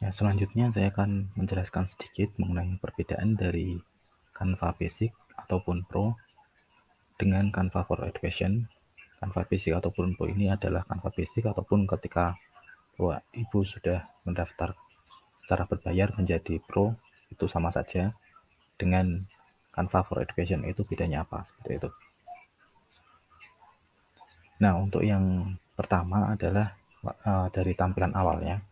Ya, selanjutnya saya akan menjelaskan sedikit mengenai perbedaan dari Canva Basic ataupun Pro dengan Canva for Education. Canva Basic ataupun Pro ini adalah Canva Basic ataupun ketika Bapak Ibu sudah mendaftar secara berbayar menjadi Pro, itu sama saja dengan Canva for Education. Itu bedanya apa? Seperti itu. Nah, untuk yang pertama adalah dari tampilan awalnya.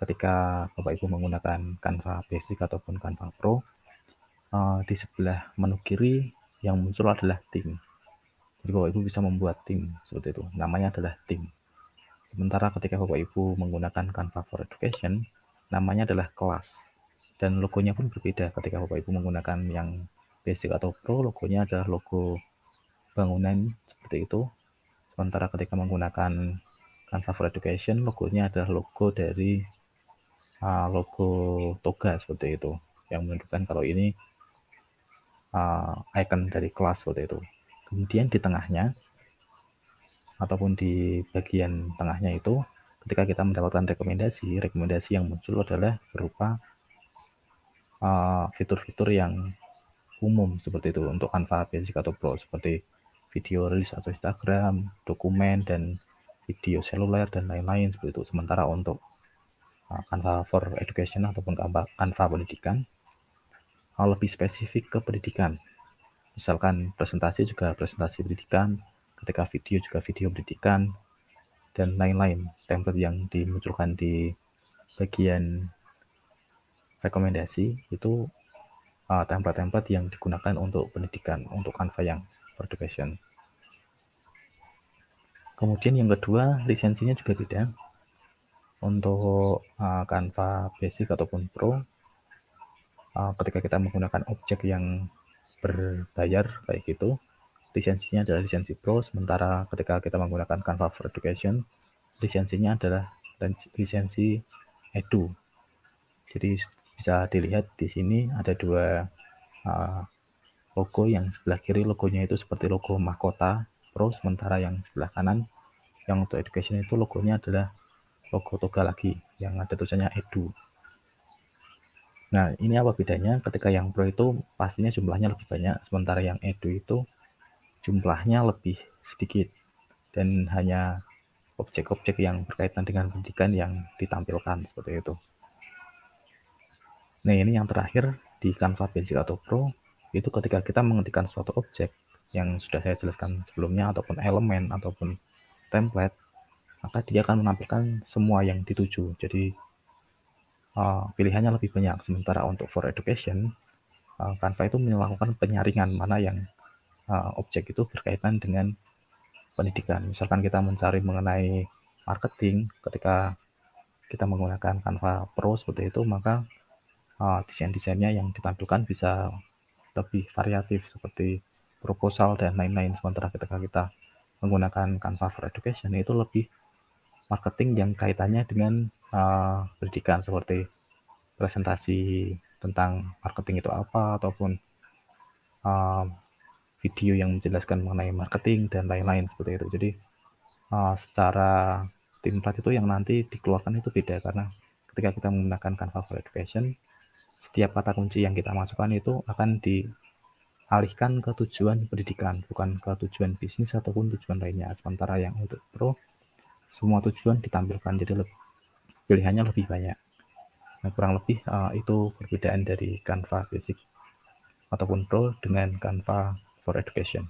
Ketika Bapak Ibu menggunakan Canva Basic ataupun Canva Pro, di sebelah menu kiri yang muncul adalah tim. Jadi Bapak Ibu bisa membuat tim seperti itu. Namanya adalah tim. Sementara ketika Bapak Ibu menggunakan Canva for Education, namanya adalah kelas. Dan logonya pun berbeda ketika Bapak Ibu menggunakan yang Basic atau Pro, logonya adalah logo bangunan seperti itu. Sementara ketika menggunakan Canva for Education, logonya adalah logo dari logo toga seperti itu, yang menunjukkan kalau ini icon dari kelas seperti itu. Kemudian di tengahnya ataupun di bagian tengahnya itu, ketika kita mendapatkan rekomendasi yang muncul adalah berupa fitur-fitur yang umum seperti itu untuk Canva Basic atau Pro, seperti video Reels atau Instagram, dokumen, dan video seluler dan lain-lain seperti itu. Sementara untuk Canva for Education ataupun Canva pendidikan lebih spesifik ke pendidikan. Misalkan presentasi juga presentasi pendidikan, ketika video juga video pendidikan, dan lain-lain. Template yang dimunculkan di bagian rekomendasi itu template-template yang digunakan untuk pendidikan, untuk Canva yang for education. Kemudian yang kedua, lisensinya juga beda. Untuk Canva Basic ataupun Pro, ketika kita menggunakan objek yang berbayar kayak gitu, lisensinya adalah lisensi Pro. Sementara ketika kita menggunakan Canva for Education, lisensinya adalah lisensi Edu. Jadi bisa dilihat di sini ada dua logo. Yang sebelah kiri logonya itu seperti logo mahkota Pro, sementara yang sebelah kanan yang untuk Education itu logonya adalah logo toga lagi yang ada tulisannya Edu. Nah, ini apa bedanya? Ketika yang Pro itu pastinya jumlahnya lebih banyak, sementara yang Edu itu jumlahnya lebih sedikit dan hanya objek-objek yang berkaitan dengan pendidikan yang ditampilkan seperti itu. Nah, ini yang terakhir di Canva Basic atau Pro, itu ketika kita mengetikkan suatu objek yang sudah saya jelaskan sebelumnya, ataupun elemen, ataupun template, maka dia akan menampilkan semua yang dituju. Jadi pilihannya lebih banyak. Sementara untuk for education, Canva itu melakukan penyaringan mana yang objek itu berkaitan dengan pendidikan. Misalkan kita mencari mengenai marketing, ketika kita menggunakan Canva Pro seperti itu, maka desain-desainnya yang ditampilkan bisa lebih variatif seperti proposal dan lain-lain. Sementara ketika kita menggunakan Canva for Education itu lebih marketing yang kaitannya dengan pendidikan, seperti presentasi tentang marketing itu apa, ataupun video yang menjelaskan mengenai marketing dan lain-lain seperti itu. Jadi secara template itu yang nanti dikeluarkan itu beda, karena ketika kita menggunakan Canva for Education, setiap kata kunci yang kita masukkan itu akan dialihkan ke tujuan pendidikan, bukan ke tujuan bisnis ataupun tujuan lainnya. Sementara yang untuk Pro, semua tujuan ditampilkan, jadi pilihannya lebih banyak. Nah, kurang lebih itu perbedaan dari Canva Basic ataupun Pro dengan Canva for Education.